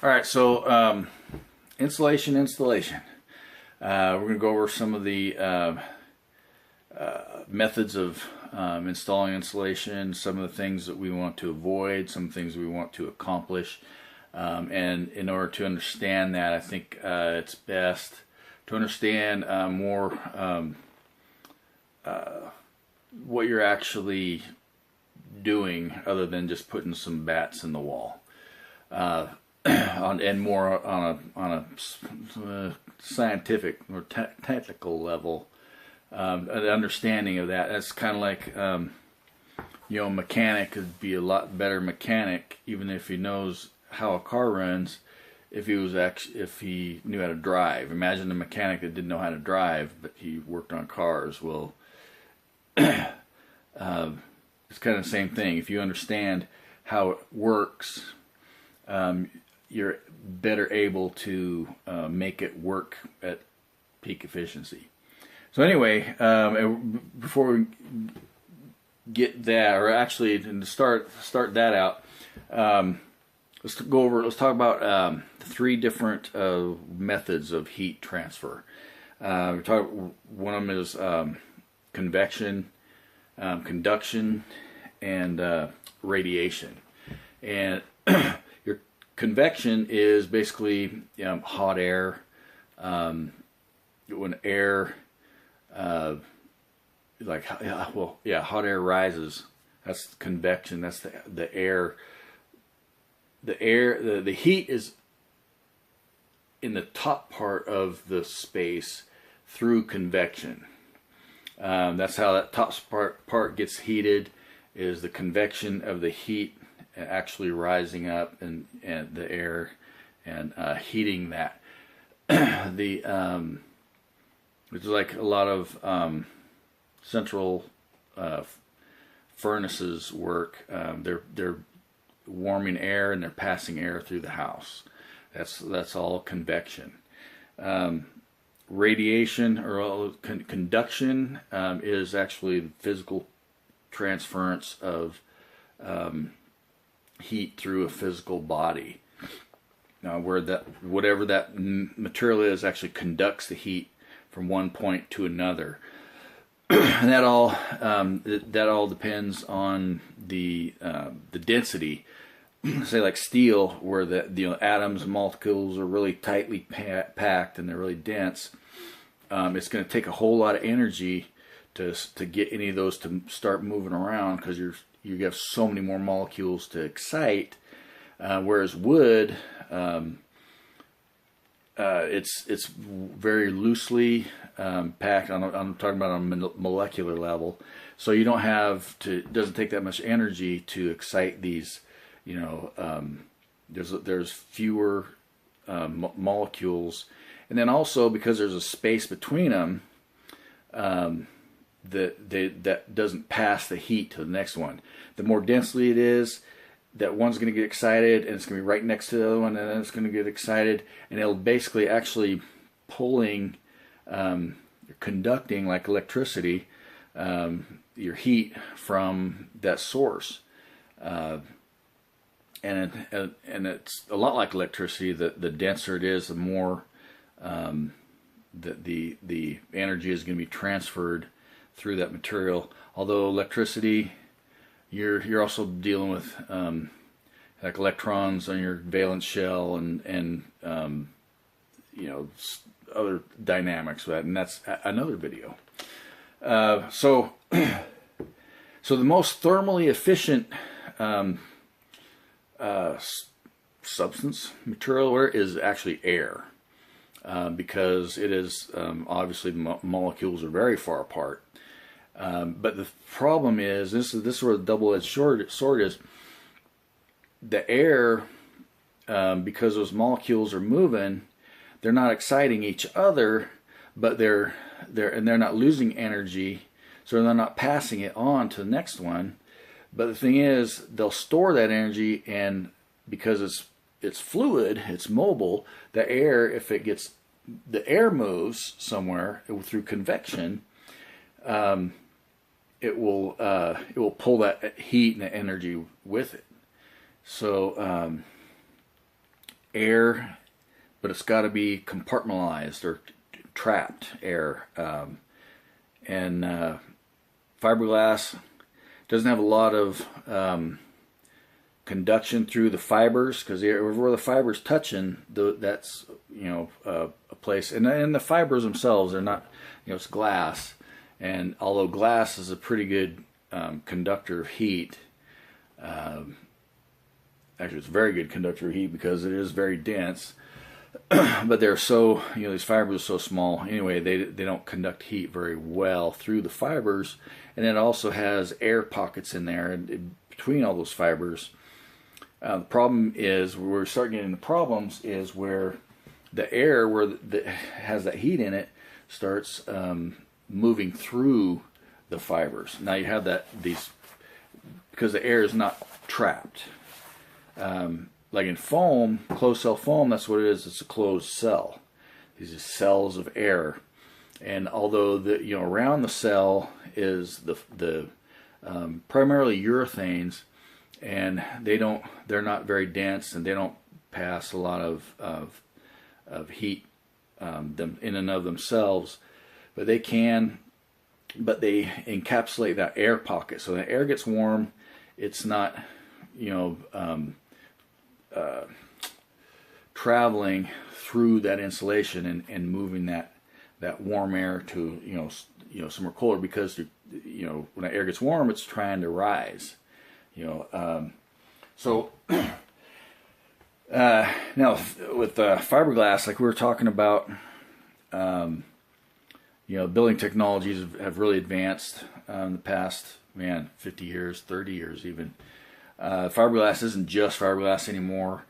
All right, so installation. We're going to go over some of the methods of installing insulation, some of the things that we want to avoid, some things we want to accomplish. And in order to understand that, I think it's best to understand more what you're actually doing other than just putting some bats in the wall. And more on a scientific or technical level, an understanding of that. That's kind of like, a mechanic could be a lot better mechanic even if he knows how a car runs, if he knew how to drive. Imagine a mechanic that didn't know how to drive, but he worked on cars. Well, it's kind of the same thing. If you understand how it works, you're better able to make it work at peak efficiency. So anyway, before we get that, or actually to start that out, let's talk about three different methods of heat transfer. One of them is convection, conduction, and radiation. And your convection is basically hot air. When air, hot air rises. That's convection. That's the air. The heat is in the top part of the space through convection. That's how that top part gets heated, is the convection of the heat actually rising up and the air and heating that. It's like a lot of central furnaces work. They're warming air and they're passing air through the house. That's all convection. Radiation or conduction is actually the physical transference of heat through a physical body. Now, whatever that material is actually conducts the heat from one point to another. And that all depends on the density. Say like steel, where the atoms and molecules are really tightly packed and they're really dense. It's going to take a whole lot of energy to get any of those to start moving around, because you have so many more molecules to excite. Whereas wood, it's very loosely packed. I'm talking about on a molecular level, so you don't have to. It doesn't take that much energy to excite these. There's fewer molecules, and then also because there's a space between them, that doesn't pass the heat to the next one. The more densely it is, that one's going to get excited, and it's going to be right next to the other one, and then it's going to get excited, and it'll basically actually pulling, conducting like electricity, your heat from that source. And it's a lot like electricity. The denser it is, the more the energy is going to be transferred through that material. Although electricity, you're also dealing with like electrons on your valence shell and other dynamics of that, and that's another video. So the most thermally efficient substance material is actually air, because it is obviously molecules are very far apart. But the problem is, this is where the double-edged sword is. The air, because those molecules are moving, they're not exciting each other, but they're not losing energy, so they're not passing it on to the next one. But the thing is, they'll store that energy, and because it's fluid, it's mobile. The air, if the air moves somewhere through convection, it will pull that heat and the energy with it. So air, but it's got to be compartmentalized or trapped air. And fiberglass doesn't have a lot of conduction through the fibers, because where the fibers touching, that's a place. And the fibers themselves are not, it's glass. And although glass is a pretty good conductor of heat, actually it's a very good conductor of heat because it is very dense. But they're so, these fibers are so small. Anyway, they don't conduct heat very well through the fibers. And it also has air pockets in there and between all those fibers. The problem is, where we're starting getting into problems, is where the air, where that has that heat in it, starts moving through the fibers. Now you have because the air is not trapped. Like in foam, closed cell foam, that's what it is. It's a closed cell. These are cells of air, and although around the cell is the primarily urethanes, and they're not very dense, and they don't pass a lot of heat them in and of themselves, but they encapsulate that air pocket. So the air gets warm, it's not traveling through that insulation and moving that warm air to somewhere colder, because when the air gets warm, it's trying to rise. So now with fiberglass, like we were talking about, building technologies have really advanced in the past 50 years, 30 years even. Fiberglass isn't just fiberglass anymore.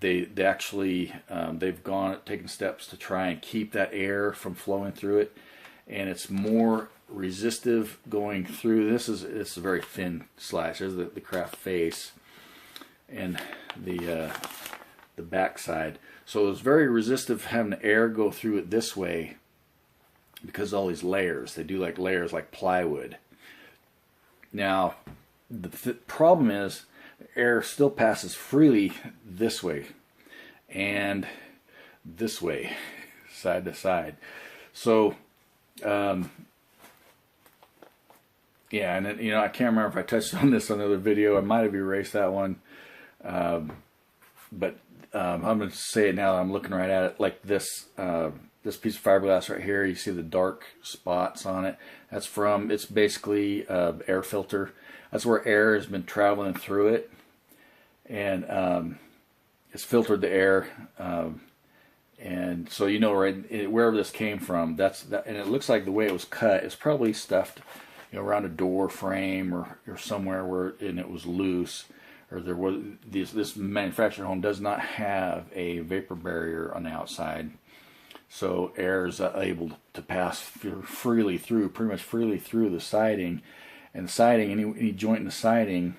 They actually they've taken steps to try and keep that air from flowing through it, and it's more resistive going through. It's a very thin slice. There's the craft face and the back side. So it's very resistive having the air go through it this way, because all these layers. They do like layers like plywood. Now the problem is, air still passes freely this way and this way, side to side. So yeah, and then, I can't remember if I touched on this on another video. I might have erased that one, but I'm going to say it now that I'm looking right at it. Like this piece of fiberglass right here, you see the dark spots on it. It's basically air filter. That's where air has been traveling through it, and it's filtered the air, and so right wherever this came from, and it looks like the way it was cut, it's probably stuffed around a door frame or somewhere and it was loose, or there was this manufactured home does not have a vapor barrier on the outside, so air is able to pass freely through, pretty much freely through the siding. And the siding, any joint in the siding,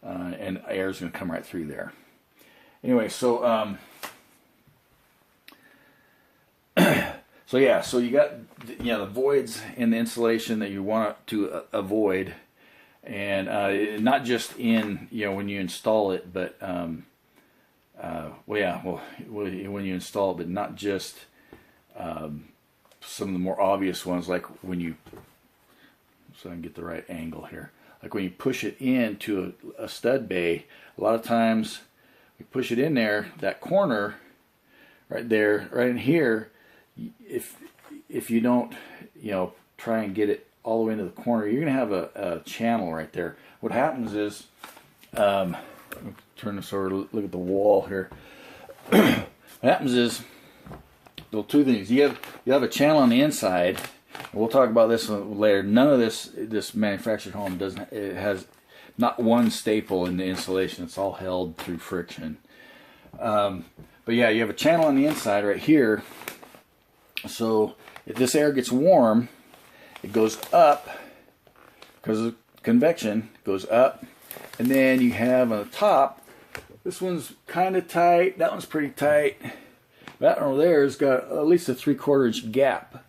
and air is going to come right through there. Anyway, so so you got the voids in the insulation that you want to avoid, and not just in when you install it, but when you install it, but not just some of the more obvious ones, like when you. So I can get the right angle here. Like when you push it into a stud bay, a lot of times you push it in there, that corner right there, right in here, if you don't, try and get it all the way into the corner, you're going to have a channel right there. What happens is, turn this over, look at the wall here. What happens is, well, two things. You have a channel on the inside. We'll talk about this later. None of this manufactured home has not one staple in the insulation. It's all held through friction. But yeah, you have a channel on the inside right here. So if this air gets warm, it goes up because of convection. It goes up, and then you have on the top. This one's kind of tight. That one's pretty tight. That one over there has got at least a 3/4 inch gap.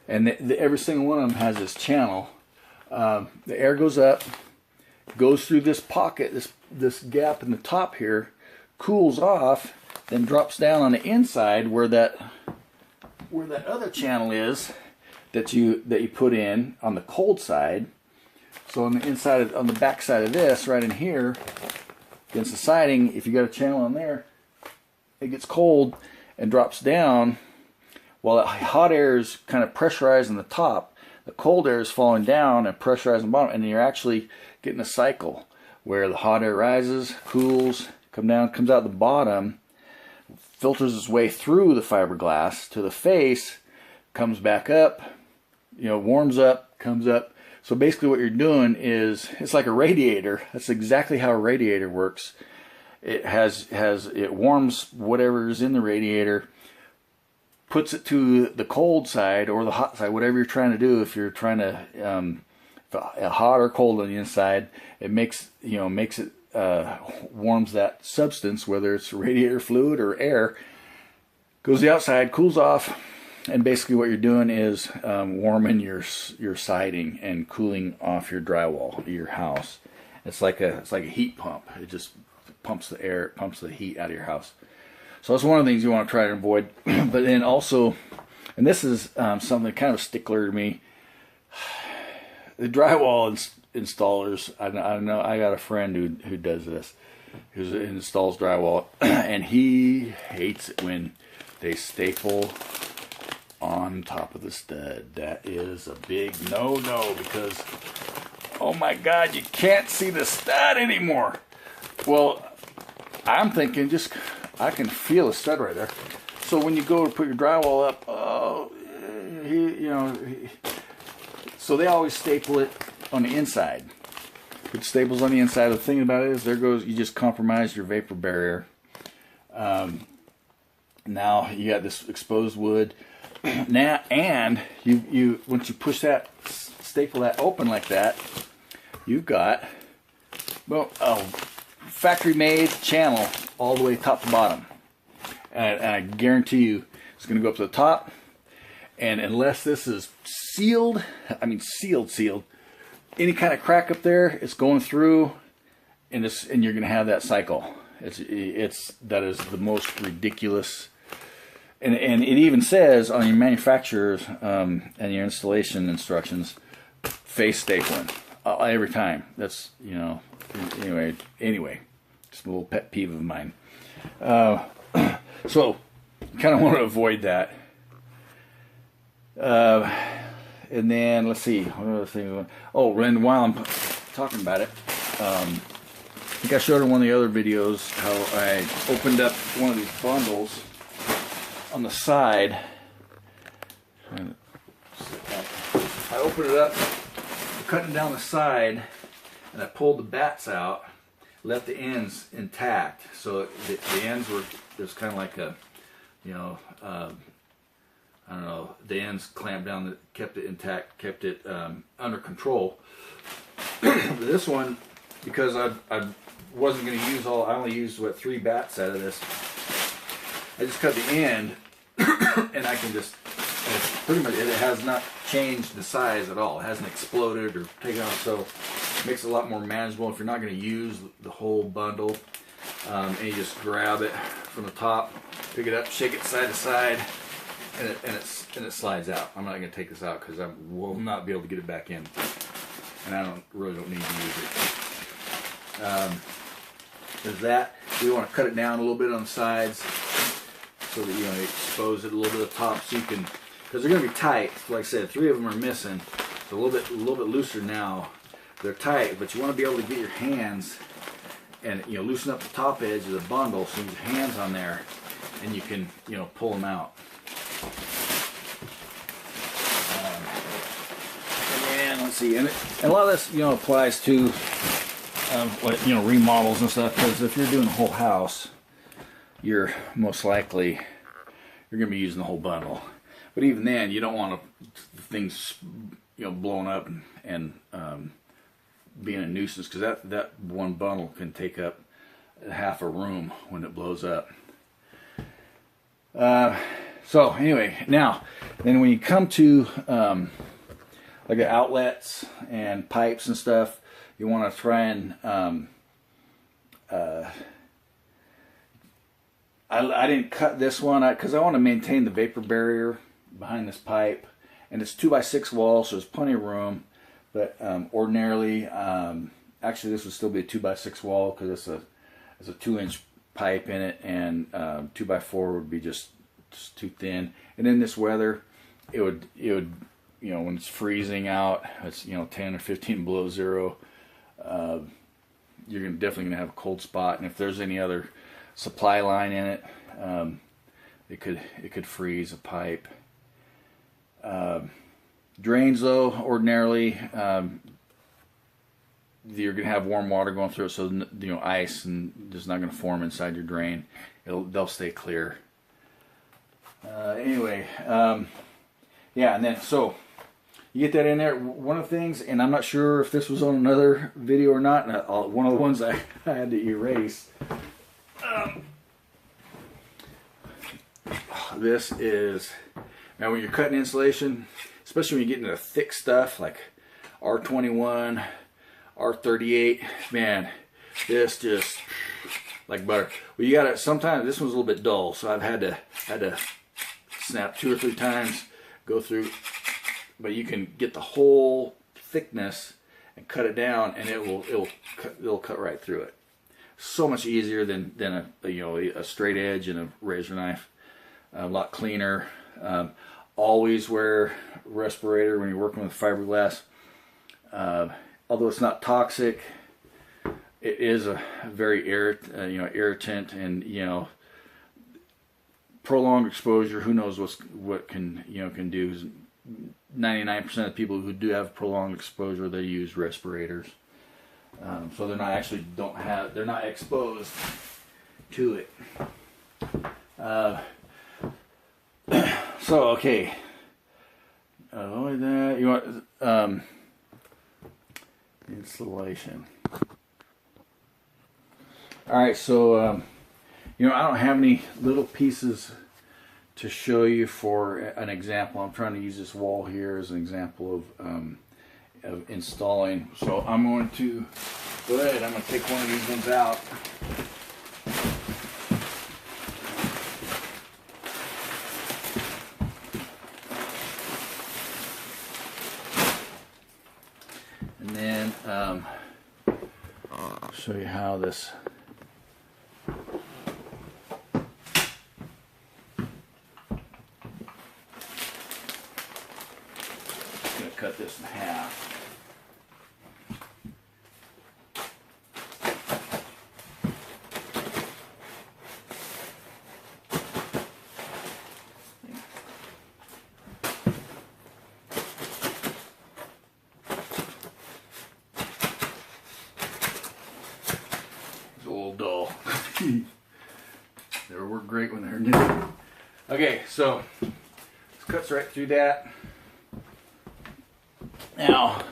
And every single one of them has this channel. The air goes up, goes through this pocket, this gap in the top here, cools off, then drops down on the inside where that other channel is that you put in on the cold side. So on the inside, on the back side of this, right in here, against the siding, if you got a channel on there, it gets cold and drops down. While the hot air is kind of pressurizing the top, the cold air is falling down and pressurizing the bottom, and you're actually getting a cycle where the hot air rises, cools, comes out the bottom, filters its way through the fiberglass to the face, comes back up, warms up, comes up. So basically what you're doing is, it's like a radiator. That's exactly how a radiator works. It warms whatever's in the radiator, puts it to the cold side or the hot side, whatever you're trying to do. If you're trying to hot or cold on the inside, it makes it warms that substance, whether it's radiator fluid or air, goes the outside, cools off, and basically what you're doing is warming your siding and cooling off your drywall, your house. It's like a heat pump. It just pumps the air, pumps the heat out of your house. So that's one of the things you want to try to avoid. But then also, and this is something kind of a stickler to me, the drywall installers. I know I got a friend who does this, who installs drywall, and he hates it when they staple on top of the stud. That is a big no-no, because oh my God, you can't see the stud anymore. Well, I'm thinking I can feel the stud right there. So when you go to put your drywall up, so they always staple it on the inside. Put staples on the inside. The thing about it is, you just compromise your vapor barrier. Now you got this exposed wood. Now, and you once you push that, staple that open like that, you've got, well, a factory-made channel all the way top to bottom. And I guarantee you it's going to go up to the top. And unless this is sealed, I mean sealed, any kind of crack up there, it's going through, and you're going to have that cycle. That is the most ridiculous. And it even says on your manufacturer's and your installation instructions, face stapling every time. That's anyway, just a little pet peeve of mine. So you kind of want to avoid that. And then let's see, what other thing? Oh, and while I'm talking about it, I think I showed in one of the other videos how I opened up one of these bundles on the side. I opened it up, cutting down the side, and I pulled the bats out, left the ends intact. So the ends were, there's kind of like a, I don't know, the ends clamped down, that kept it intact, kept it under control. This one, because I wasn't going to use I only used 3 bats out of this. I just cut the end, and I can just, pretty much, it has not changed the size at all. It hasn't exploded or taken off, so it makes it a lot more manageable if you're not going to use the whole bundle. And you just grab it from the top, pick it up, shake it side to side, and it slides out. I'm not going to take this out because I will not be able to get it back in, and I really don't need to use it. There's that. We want to cut it down a little bit on the sides so that you expose it a little bit at the top, so you can, because they're going to be tight. Like I said, 3 of them are missing. It's a little bit looser now. They're tight, but you want to be able to get your hands and loosen up the top edge of the bundle, so you get your hands on there, and you can pull them out. And let's see, and a lot of this applies to remodels and stuff, because if you're doing the whole house, you're most likely going to be using the whole bundle. But even then, you don't want things blowing up and being a nuisance, because that one bundle can take up half a room when it blows up. So anyway, now then when you come to like outlets and pipes and stuff, you want to try and I didn't cut this one because I want to maintain the vapor barrier behind this pipe, and it's 2x6 wall, so there's plenty of room. But ordinarily, actually, this would still be a 2x6 wall because it's a 2-inch pipe in it, and 2x4 would be just too thin. And in this weather, it would when it's freezing out, it's 10 or 15 below zero. You're definitely gonna have a cold spot, and if there's any other supply line in it, it could freeze a pipe. Drains though, ordinarily, you're gonna have warm water going through it, so ice and just not gonna form inside your drain. They'll stay clear. Anyway, yeah, and then so you get that in there. One of the things, and I'm not sure if this was on another video or not, one of the ones I had to erase. This is, now when you're cutting insulation, especially when you get into thick stuff like R21, R38, man, this just like butter. Well, you gotta, sometimes this one's a little bit dull, so I've had to snap 2 or 3 times, go through, but you can get the whole thickness and cut it down, and it'll cut right through it. So much easier than a straight edge and a razor knife. A lot cleaner. Always wear respirator when you're working with fiberglass. Although it's not toxic, it is a very irritant, and prolonged exposure. Who knows what can do. 99% of people who do have prolonged exposure, they use respirators, so they're not exposed to it. So okay, only that you want insulation. All right, so I don't have any little pieces to show you for an example. I'm trying to use this wall here as an example of installing. So I'm going to go ahead. I'm going to take one of these ones out. And then I'll show you how this. Cut this in half. It's a little dull. They work great when they're new. Okay, so this cuts right through that. Now,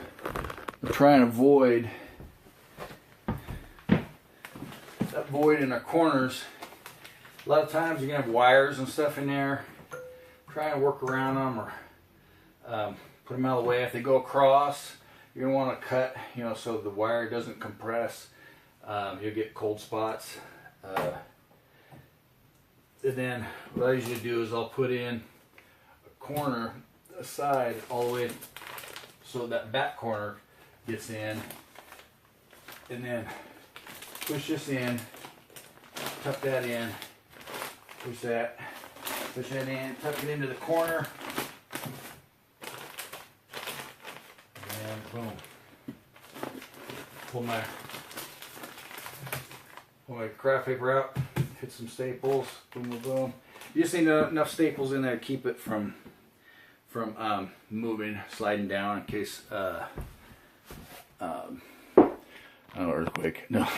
we're trying to avoid that void in our corners. A lot of times you're going to have wires and stuff in there. Try and work around them or put them out of the way. If they go across, you're going to want to cut, so the wire doesn't compress. You'll get cold spots. And then what I usually do is I'll put in a corner, a side, all the way so that back corner gets in, and then push this in, tuck that in, push that in, tuck it into the corner, and boom. Pull my craft paper out, hit some staples, boom, boom, boom. You just need enough staples in there to keep it from moving, sliding down in case earthquake. No.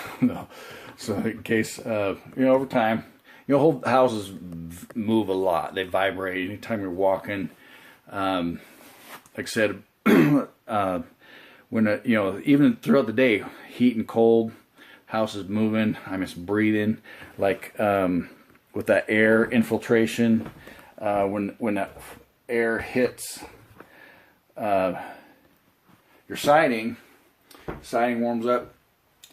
So in case over time, whole houses move a lot. They vibrate anytime you're walking. Like I said, when even throughout the day, heat and cold, house is moving. I'm just breathing, like with that air infiltration. When that air hits your siding warms up,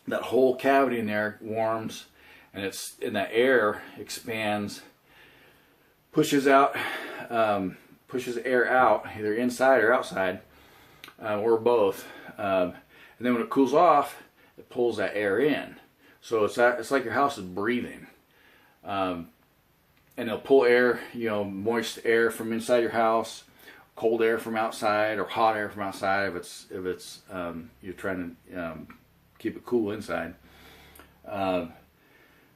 that whole cavity in there warms, and that air expands, pushes air out, either inside or outside, or both. And then when it cools off, it pulls that air in. So it's like your house is breathing. And it'll pull air, moist air from inside your house, cold air from outside, or hot air from outside if it's you're trying to keep it cool inside.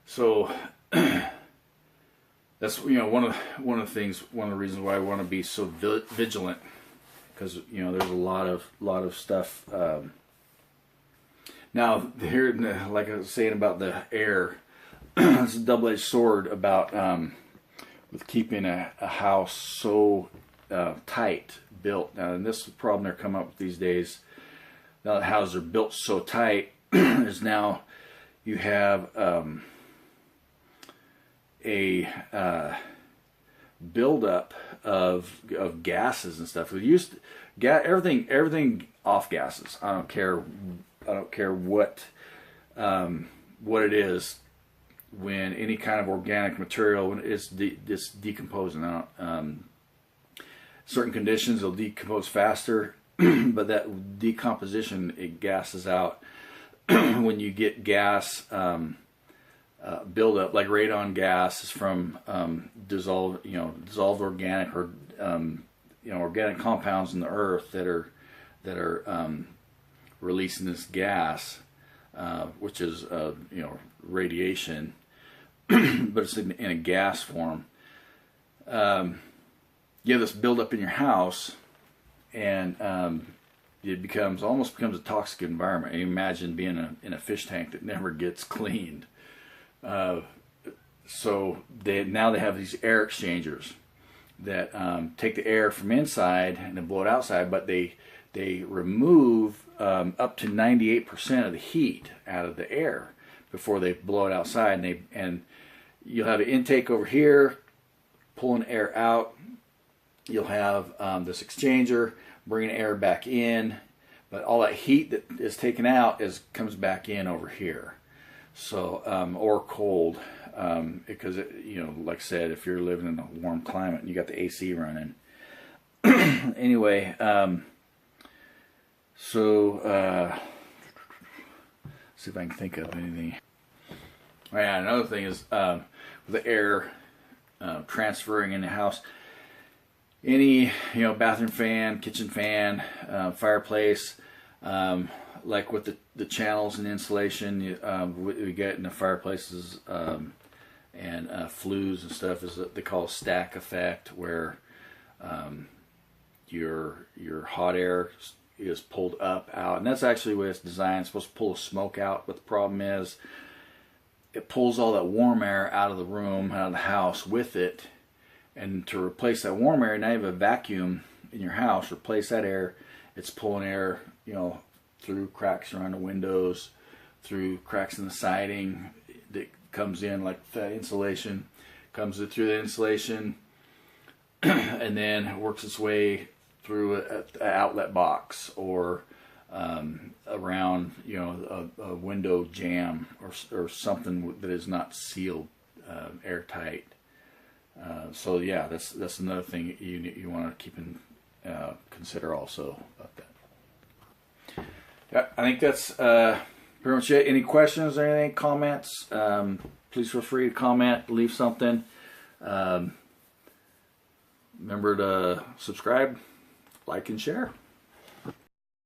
So that's one of the reasons why I want to be so vigilant, because there's a lot of stuff. Now here, like I was saying about the air, it's a double-edged sword about with keeping a house so tight built. Now, and this is the problem they're coming up with these days. Now that houses are built so tight, is now you have a buildup of gases and stuff. We used everything off gases. I don't care what it is. When any kind of organic material, when it's decomposing, certain conditions it'll decompose faster, but that decomposition, it gases out. When you get gas buildup, like radon gas is from dissolved organic or organic compounds in the earth that are releasing this gas, which is radiation. But it's in a gas form. You have this buildup in your house, and it almost becomes a toxic environment. And imagine being in a fish tank that never gets cleaned. So now they have these air exchangers that take the air from inside and then blow it outside, but they remove up to 98% of the heat out of the air before they blow it outside, and you'll have an intake over here pulling air out. You'll have this exchanger bringing air back in, but all that heat that is taken out comes back in over here. So or cold, because like I said, if you're living in a warm climate and you got the AC running. Anyway, see if I can think of anything. Oh, yeah, another thing is the air transferring in the house. Any bathroom fan, kitchen fan, fireplace, like with the channels and insulation we get in the fireplaces and flues and stuff, is what they call a stack effect, where your hot air is pulled up out, and that's actually the way it's designed. It's supposed to pull the smoke out, but the problem is it pulls all that warm air out of the room, out of the house with it. And to replace that warm air, now you have a vacuum in your house. Replace that air. It's pulling air, through cracks around the windows, through cracks in the siding that comes in, like that insulation comes through the insulation, and then works its way through an outlet box or around a window jamb or something that is not sealed airtight. So yeah, that's another thing you want to keep in consider also about that. Yeah, I think that's pretty much it. Any questions or anything, comments? Please feel free to comment, leave something. Remember to subscribe, like, and share.